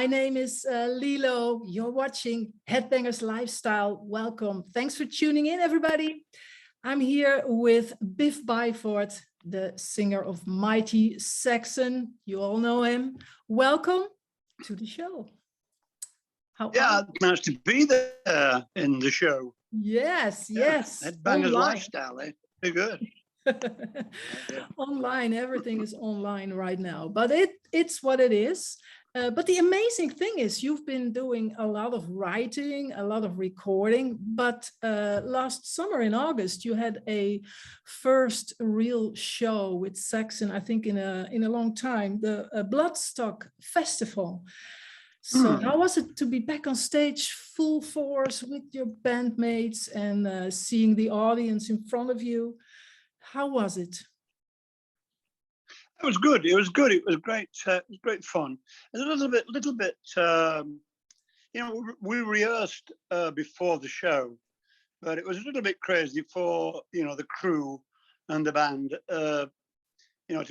My name is Lilo. You're watching Headbangers Lifestyle. Welcome. Thanks for tuning in, everybody. I'm here with Biff Byford, the singer of Mighty Saxon. You all know him. Welcome to the show. Nice to be there in the show. Yes. Headbangers Lifestyle, Very good. Online, everything is online right now, but it's what it is. But the amazing thing is you've been doing a lot of writing, a lot of recording, but last summer in August, you had a first real show with Saxon, I think in a long time, the Bloodstock Festival. So how was it to be back on stage full force with your bandmates and seeing the audience in front of you? How was it? It was good. It was good. It was great. It was great fun. A little bit. We rehearsed before the show, but it was a little bit crazy for the crew and the band, to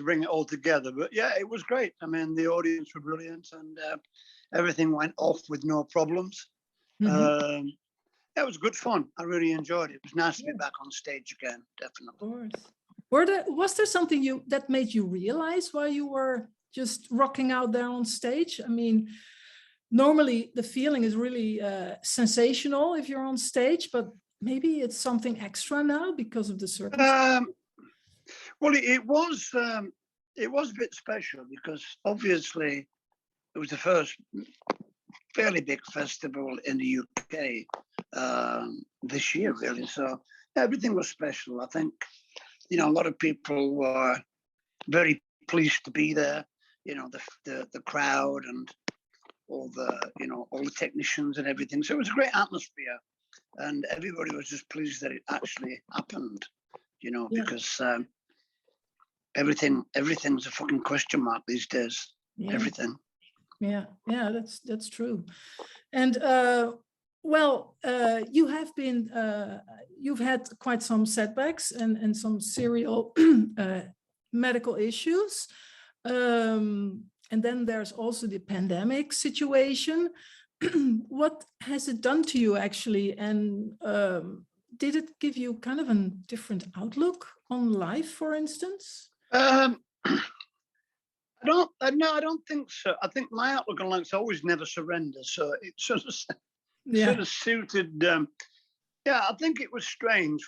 bring it all together. But yeah, it was great. I mean, the audience were brilliant, and everything went off with no problems. It was good fun. I really enjoyed it. It was nice to be back on stage again. Definitely. Of course. Was there something that made you realize while you were just rocking out there on stage? I mean, normally the feeling is really sensational if you're on stage, but maybe it's something extra now because of the circumstances. Well, it was a bit special because obviously it was the first fairly big festival in the UK this year, really. So everything was special. I think, a lot of people were very pleased to be there. The crowd and all the technicians and everything. So it was a great atmosphere, and everybody was just pleased that it actually happened. Because everything's a fucking question mark these days. Yeah. Everything. Yeah, that's true. And you've had quite some setbacks and some serial medical issues. And then there's also the pandemic situation. What has it done to you actually? And did it give you kind of a different outlook on life, for instance? I don't think so. I think my outlook on life is always never surrender. So it sort of suited. I think it was strange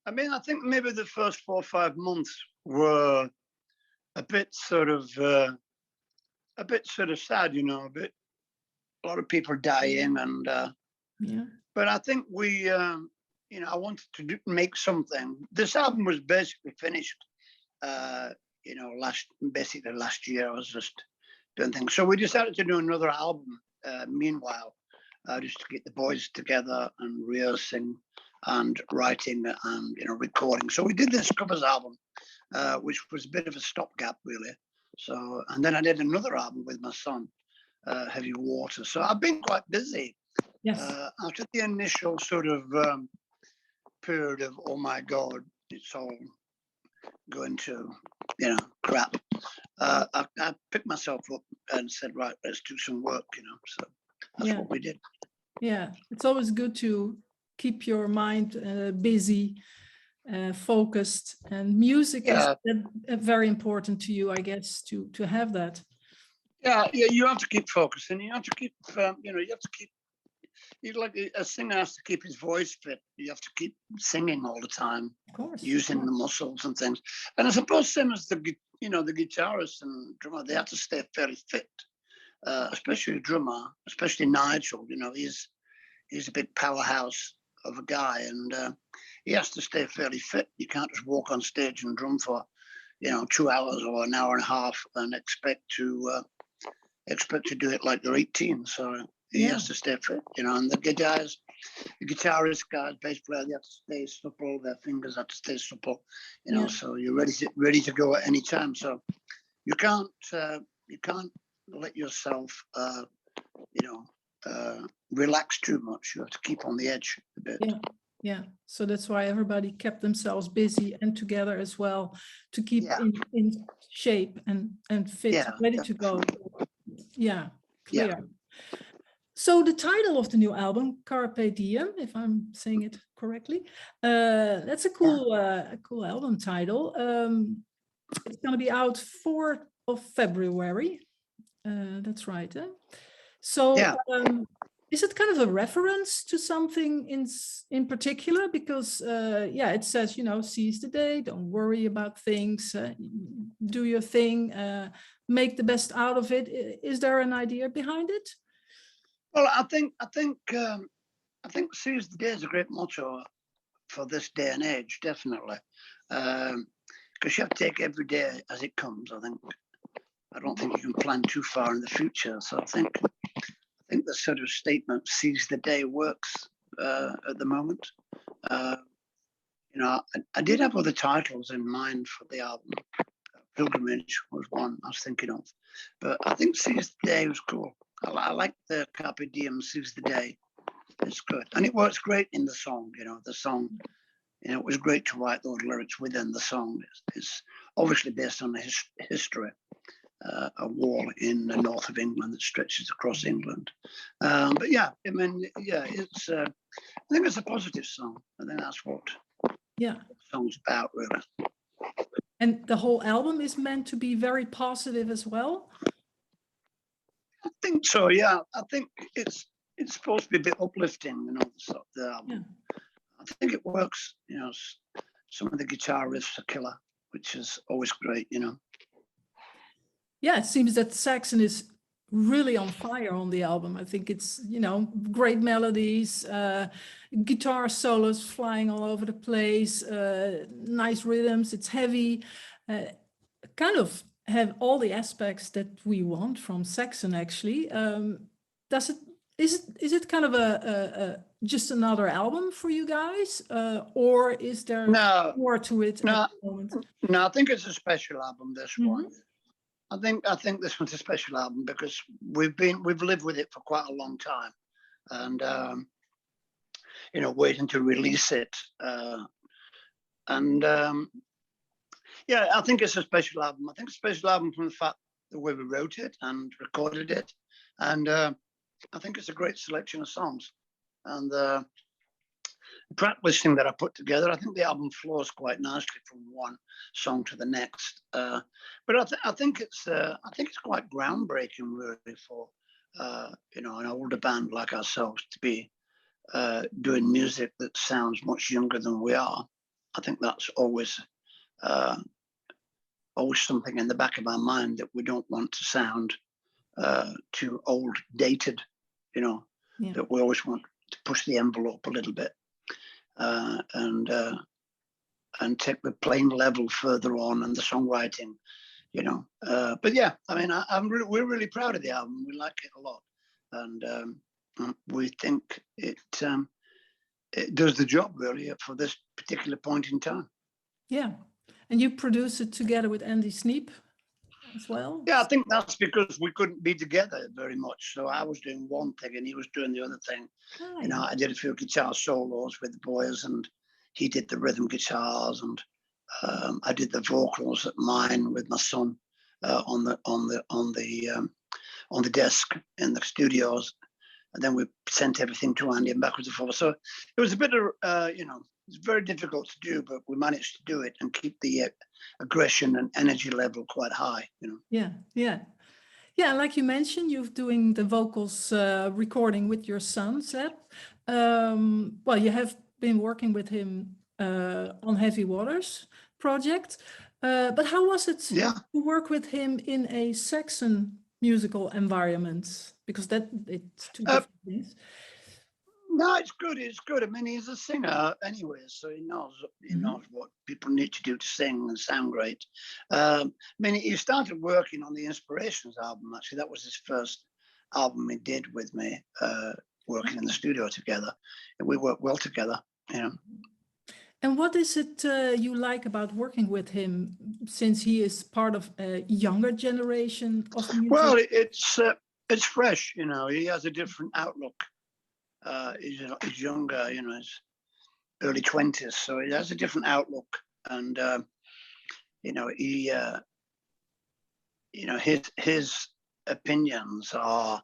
I think maybe the first 4 or 5 months were a bit sort of sad, a lot of people dying and, but I think I wanted to make something. This album was basically finished, last year. I was just doing things. So we decided to do another album, meanwhile, just to get the boys together and rehearsing and writing and, recording. So we did this covers album, which was a bit of a stopgap, really. So, and then I did another album with my son, Heavy Water. So I've been quite busy. Yes. After the initial sort of period of, oh my God, it's all going to, crap. I picked myself up and said, right, let's do some work, So that's what we did. Yeah, it's always good to keep your mind busy, focused, and music is very important to you, I guess, to have that. Yeah, you have to keep focusing. You have to keep, like a singer has to keep his voice fit. You have to keep singing all the time, of course, using the muscles and things. And I suppose same as the guitarist and drummer, they have to stay fairly fit, especially the drummer, especially Nigel. He's a big powerhouse of a guy, and he has to stay fairly fit. You can't just walk on stage and drum for 2 hours or an hour and a half and expect to do it like you're 18. So he has to stay fit, and the guitarist guys, bass player, they have to stay supple, their fingers have to stay supple, so you're ready to go at any time. So you can't let yourself relax too much. You have to keep on the edge a bit. Yeah. So that's why everybody kept themselves busy and together as well to keep in shape and fit, ready to go. Yeah, Yeah. clear. So the title of the new album, Carpe Diem, if I'm saying it correctly, that's a cool album title. It's going to be out 4th of February. That's right. So Yeah. is it kind of a reference to something in particular? Because it says, seize the day, don't worry about things, do your thing, make the best out of it. Is there an idea behind it? Well, I think "Seize the Day" is a great motto for this day and age, definitely, because you have to take every day as it comes. I don't think you can plan too far in the future. So I think the sort of statement "Seize the Day" works at the moment. I did have other titles in mind for the album. Pilgrimage was one I was thinking of, but I think "Seize the Day" was cool. I like the Carpe Diem, "Seize the Day." It's good, and it works great in the song. The song. It was great to write those lyrics within the song. It's obviously based on the history, a wall in the north of England that stretches across England. But yeah, it's. I think it's a positive song. I think that's what the song's about, really. And the whole album is meant to be very positive as well? I think so, yeah. I think it's supposed to be a bit uplifting, the album. Yeah. I think it works, some of the guitar riffs are killer, which is always great, Yeah, it seems that Saxon is really on fire on the album. I think it's, great melodies, guitar solos flying all over the place, nice rhythms, it's heavy, kind of have all the aspects that we want from Saxon actually. Is it kind of a just another album for you guys, or is there more to it at the moment? No, I think it's a special album, this one. I think this one's a special album because we've lived with it for quite a long time, and waiting to release it. I think it's a special album. I think it's a special album from the fact the way we wrote it and recorded it, and I think it's a great selection of songs. And the track listing that I put together, I think the album flows quite nicely from one song to the next. But I think it's quite groundbreaking, really, for an older band like ourselves to be doing music that sounds much younger than we are. I think that's always something in the back of our mind, that we don't want to sound too old, dated. That we always want to push the envelope a little bit. And take the playing level further on and the songwriting, But yeah, I mean, we're really proud of the album. We like it a lot, and we think it does the job really for this particular point in time. Yeah, and you produce it together with Andy Sneap as well? Yeah, I think that's because we couldn't be together very much. So I was doing one thing and he was doing the other thing. I did a few guitar solos with the boys, and he did the rhythm guitars, and I did the vocals at mine with my son on the desk in the studios, and then we sent everything to Andy and backwards and forwards. So it was a bit of it's very difficult to do, but we managed to do it and keep the aggression and energy level quite high. Yeah, like you mentioned, you're doing the vocals recording with your son, Seb. Well, you have been working with him on Heavy Waters project, but how was it to work with him in a Saxon musical environment? Because it's two different things. No, it's good. It's good. I mean, he's a singer anyway, so he knows what people need to do to sing and sound great. I mean, he started working on the Inspirations album. Actually, that was his first album he did with me, working in the studio together. And we worked well together. And what is it you like about working with him, since he is part of a younger generation of music? Well, it's fresh. He has a different outlook. He's younger, he's early 20s, so he has a different outlook, and his opinions are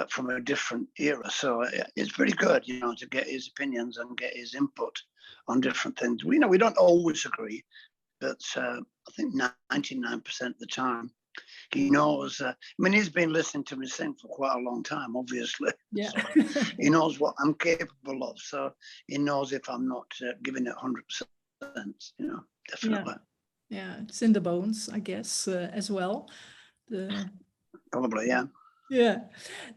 from a different era. So it's pretty good, you know, to get his opinions and get his input on different things. We know we don't always agree, but I think 99% of the time he knows. I mean, he's been listening to me sing for quite a long time, obviously. Yeah. So he knows what I'm capable of. So he knows if I'm not giving it 100%, you know, definitely. Yeah, it's in the bones, I guess, as well. Probably, yeah. Yeah,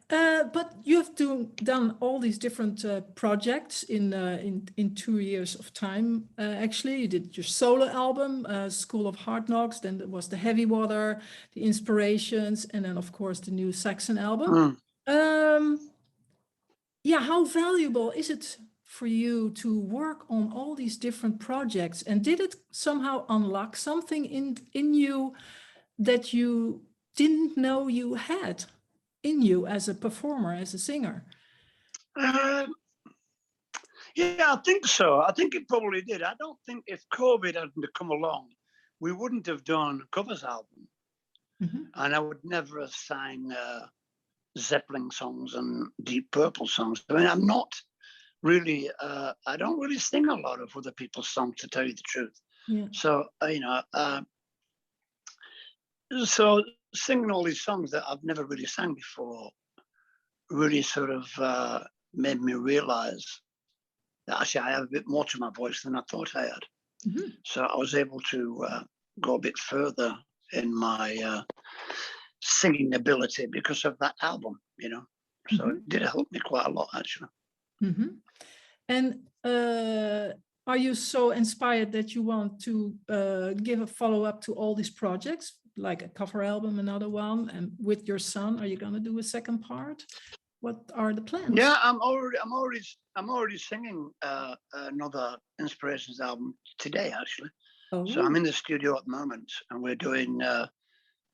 but you've done all these different projects in 2 years of time. Actually, you did your solo album, School of Hard Knocks. Then there was the Heavy Water, the Inspirations, and then of course the new Saxon album. Yeah, how valuable is it for you to work on all these different projects? And did it somehow unlock something in you that you didn't know you had in you as a performer, as a singer? Yeah, I think so. I think it probably did. I don't think if COVID hadn't come along, we wouldn't have done a covers album. And I would never have sang Zeppelin songs and Deep Purple songs. I mean, I'm not really, I don't really sing a lot of other people's songs, to tell you the truth. Yeah. So, you know, so singing all these songs that I've never really sang before really sort of made me realize that actually I have a bit more to my voice than I thought I had. So I was able to go a bit further in my singing ability because of that album, you know. So it did help me quite a lot, actually. And are you so inspired that you want to give a follow-up to all these projects, like a cover album, another one, and with your son, are you going to do a second part? What are the plans? Yeah, I'm already singing another Inspirations album today, actually. So I'm in the studio at the moment, and we're doing,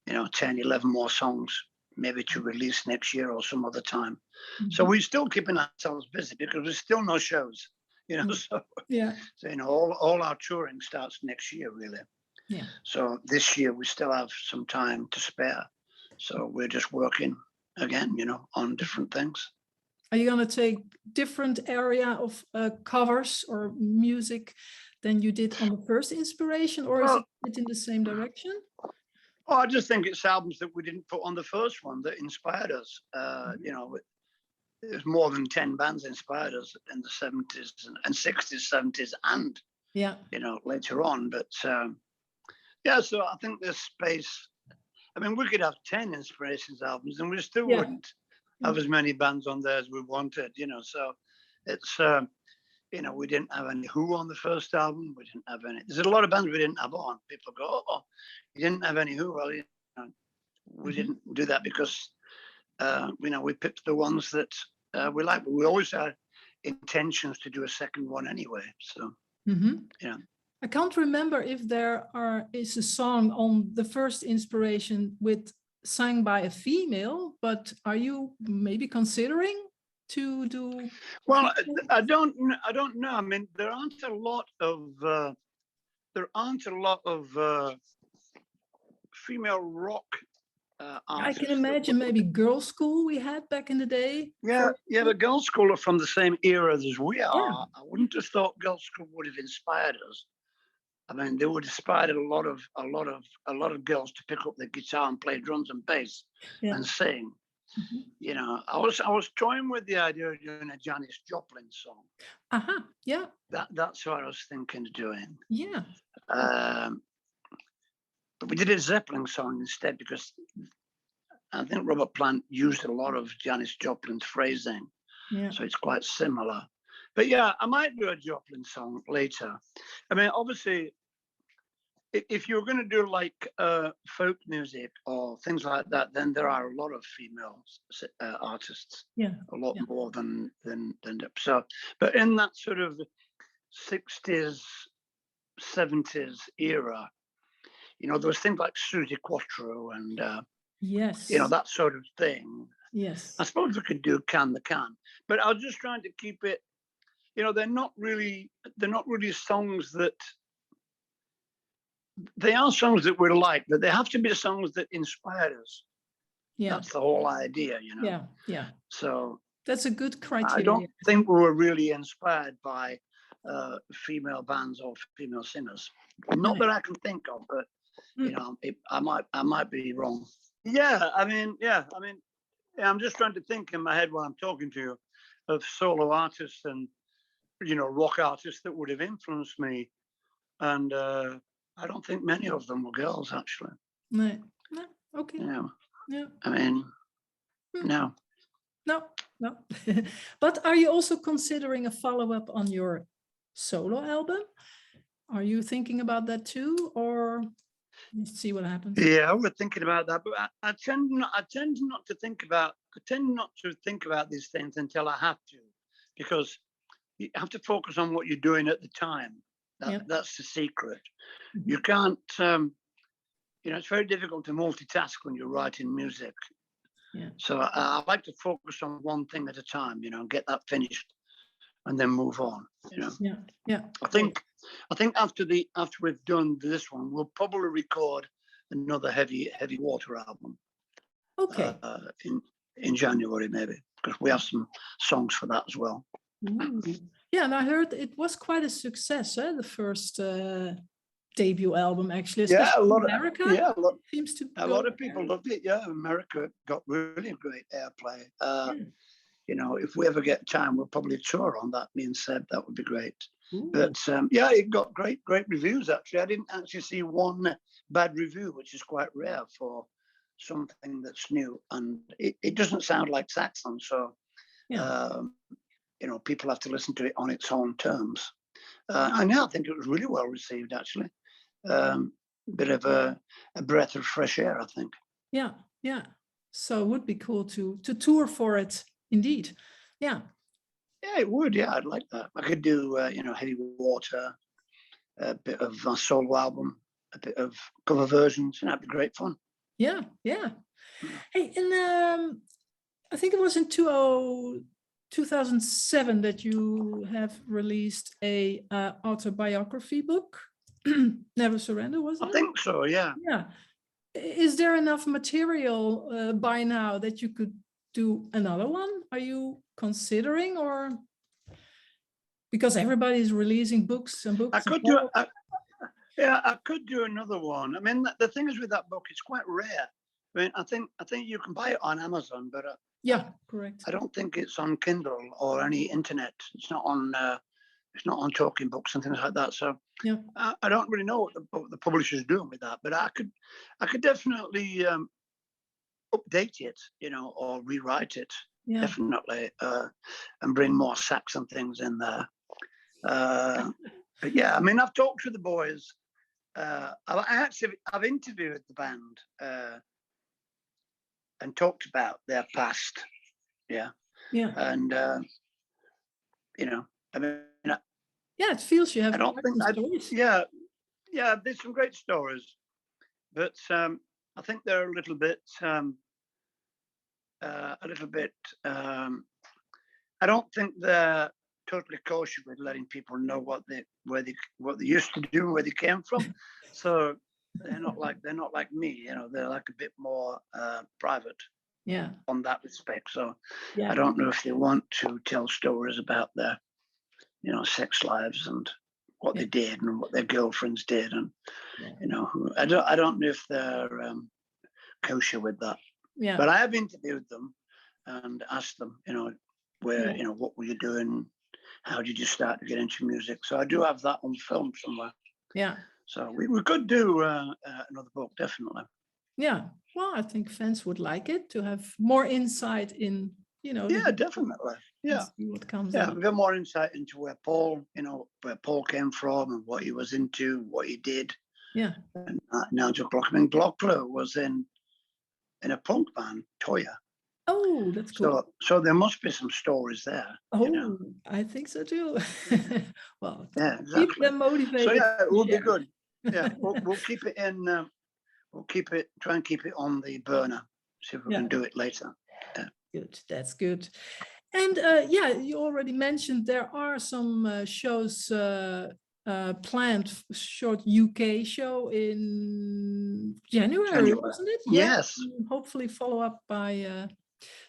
you know, 10, 11 more songs, maybe to release next year or some other time. So we're still keeping ourselves busy because there's still no shows, you know. So you know, all our touring starts next year, really. Yeah. So this year we still have some time to spare. So we're just working again, you know, on different things. Are you going to take different area of covers or music than you did on the first Inspiration, or is it in the same direction? Oh, I just think it's albums that we didn't put on the first one that inspired us. You know, there's more than 10 bands inspired us in the 70s and 60s, 70s, and you know, later on. But yeah, so I think there's space. I mean, we could have 10 Inspirations albums and we still wouldn't have as many bands on there as we wanted, you know. So it's, you know, we didn't have any Who on the first album. We didn't have any. There's a lot of bands we didn't have on. People go, oh, you didn't have any Who. Well, you know, we didn't do that because, you know, we picked the ones that we like. But we always had intentions to do a second one anyway. So, yeah. I can't remember if there is a song on the first Inspiration sung by a female, but are you maybe considering to do? Well, I don't know. I mean, there aren't a lot of female rock artists. I can imagine maybe Girl School we had back in the day. Yeah, but Girl School are from the same era as we are. Yeah. I wouldn't have thought Girl School would have inspired us. I mean, they would have inspired a lot of girls to pick up the guitar and play drums and bass and sing. You know, I was toying with the idea of doing a Janis Joplin song. Yeah. That's what I was thinking of doing. Yeah. But we did a Zeppelin song instead because I think Robert Plant used a lot of Janis Joplin's phrasing. Yeah. So it's quite similar. But yeah, I might do a Joplin song later. I mean, obviously, if you're going to do like folk music or things like that, then there are a lot of female artists. Yeah, a lot more than so. But in that sort of 60s, 70s era, you know, there was things like Susie Quattro and you know, that sort of thing. Yes, I suppose we could do Can the Can, but I was just trying to keep it. You know, they're not really songs that. They are songs that we like, but they have to be songs that inspire us. Yeah. That's the whole idea, you know. Yeah. Yeah. So That's a good I criteria. don't think we were really inspired by female bands or female singers. Not that I can think of, but you know, I might be wrong. Yeah, I mean, yeah, I'm just trying to think in my head while I'm talking to you of solo artists and, you know, rock artists that would have influenced me, and I don't think many of them were girls, actually. No. No. Okay. Yeah, Yeah. I mean, no. No. No. But are you also considering a follow-up on your solo album? Are you thinking about that too, or let's see what happens? Yeah, we're thinking about that, but I tend not to think about these things until I have to, because you have to focus on what you're doing at the time. That's the secret. You can't, you know, it's very difficult to multitask when you're writing music. Yeah. So I like to focus on one thing at a time, you know, get that finished and then move on, you know. Yeah. Yeah. I think after we've done this one, we'll probably record another heavy water album. Okay. In January maybe, because we have some songs for that as well. Ooh. Yeah, and I heard it was quite a success, the first debut album, actually. Yeah, a lot in America. Yeah, Seems to a lot of people loved it. Yeah, America got really great airplay. You know, if we ever get time, we'll probably tour on that. Me and Seb, that would be great. Ooh. But yeah, it got great reviews. Actually, I didn't actually see one bad review, which is quite rare for something that's new, and it doesn't sound like Saxon. So, you know, people have to listen to it on its own terms. And yeah, I think it was really well received. Actually, bit of a breath of fresh air, I think. Yeah, yeah. So it would be cool to tour for it. Indeed. Yeah. Yeah, it would. Yeah, I'd like that. I could do, you know, heavy water, a bit of a solo album, a bit of cover versions, and that'd be great fun. Yeah, yeah. Hey, and I think it was in 2007 that you have released a autobiography book, Never Surrender, was it? I think so, yeah. Yeah. Is there enough material by now that you could do another one? Are you considering, or because everybody's releasing books and books? I could do another one. I mean, the thing is with that book, it's quite rare. I mean, I think you can buy it on Amazon, but yeah, correct. I don't think it's on Kindle or any internet. It's not on Talking Books and things like that. So yeah, I don't really know what the publisher's doing with that, but I could definitely update it, you know, or rewrite it, definitely, and bring more Saxon things in there. But yeah, I mean, I've talked to the boys. I've interviewed the band and talked about their past. Yeah. And you know, I mean, it feels you have. I don't think stories. Yeah, there's some great stories, but I think they're a little bit. I don't think they're totally kosher with letting people know what they used to do, where they came from. So they're not like me, you know. They're like a bit more private. Yeah. On that respect. So I don't know if they want to tell stories about their, you know, sex lives and what they did and what their girlfriends did, and you know, I don't know if they're kosher with that. Yeah. But I have interviewed them and asked them, you know, where, you know, what were you doing? How did you start to get into music? So I do have that on film somewhere. Yeah. So we could do another book, definitely. Yeah. Well, I think fans would like it to have more insight in, you know. Yeah, definitely. Yeah. See what comes out. A bit more insight into where Paul came from and what he was into, what he did. Yeah. And Nigel Glock. I mean, Glockler was in a punk band, Toya. Oh, that's cool. So there must be some stories there. Oh, you know? I think so too. Well, yeah, exactly. Keep them motivated. So yeah, it will be good. Yeah, we'll keep it in. Try and keep it on the burner. See if we can do it later. Yeah. Good. That's good. And you already mentioned there are some shows planned short UK show in January, wasn't it? Yeah. Yes. And hopefully follow up by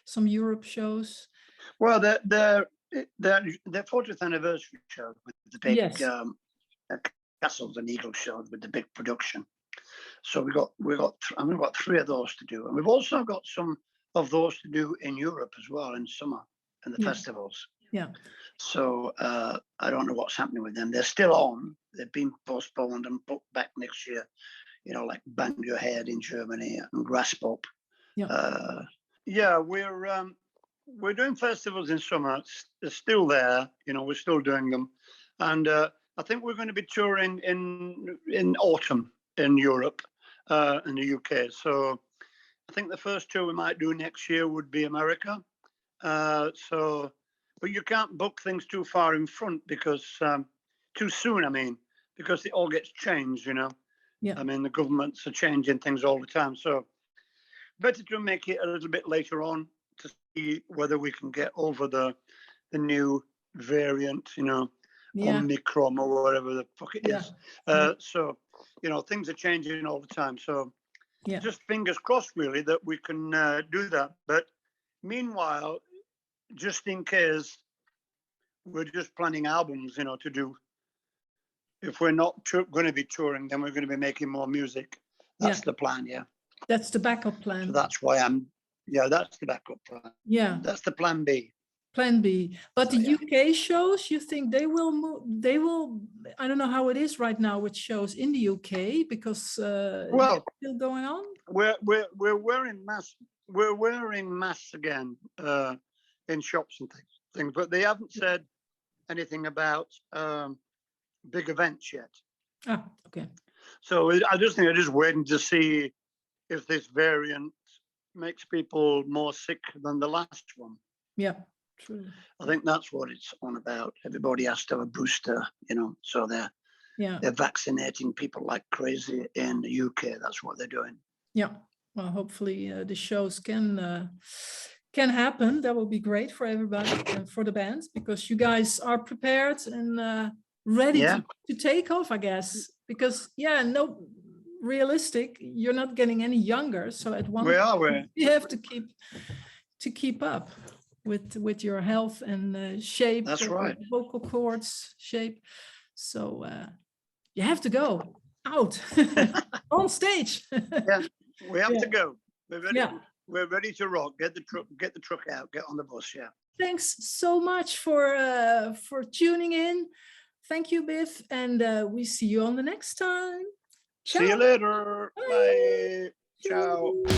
some Europe shows. Well, their 40th anniversary show with the big Castles and Eagles show with the big production. So we've got 3 of those to do, and we've also got some of those to do in Europe as well in summer in the festivals. Yeah. So I don't know what's happening with them. They're still on. They've been postponed and put back next year. You know, like Bang Your Head in Germany and Grasp Up. Yeah. We're doing festivals in summer. They're still there. You know, we're still doing them, and I think we're going to be touring in autumn in Europe, in the UK. So I think the first tour we might do next year would be America. But you can't book things too far in front because too soon. I mean, because it all gets changed. You know. Yeah. I mean, the governments are changing things all the time. So better to make it a little bit later on to see whether we can get over the new variant. You know. Omicron or whatever the fuck it is. So, you know, things are changing all the time. So just fingers crossed, really, that we can do that. But meanwhile, just in case, we're just planning albums, you know, to do. If we're not going to be touring, then we're going to be making more music. That's the plan, That's the backup plan. So that's why that's the backup plan. Yeah. That's the plan B. Plan B. But so, the UK shows, you think they will move? They will. I don't know how it is right now with shows in the UK because well, still going on. We're wearing masks. We're wearing masks again in shops and things, but they haven't said anything about big events yet. Ah, okay. So I just think they're just waiting to see if this variant makes people more sick than the last one. Yeah. True. I think that's what it's on about. Everybody has to have a booster, you know, so they're vaccinating people like crazy in the UK. That's what they're doing. Yeah. Well, hopefully the shows can happen. That will be great for everybody and for the bands because you guys are prepared and ready to take off, I guess. Because realistic, you're not getting any younger. So at one point you have to keep up with your health and shape. That's right. Vocal cords shape. So you have to go out on stage. We have to go. We're ready. We're ready to rock. Get the truck out. Get on the bus. Yeah. Thanks so much for tuning in. Thank you, Biff, and we see you on the next time. Ciao. See you later. Bye. Ciao.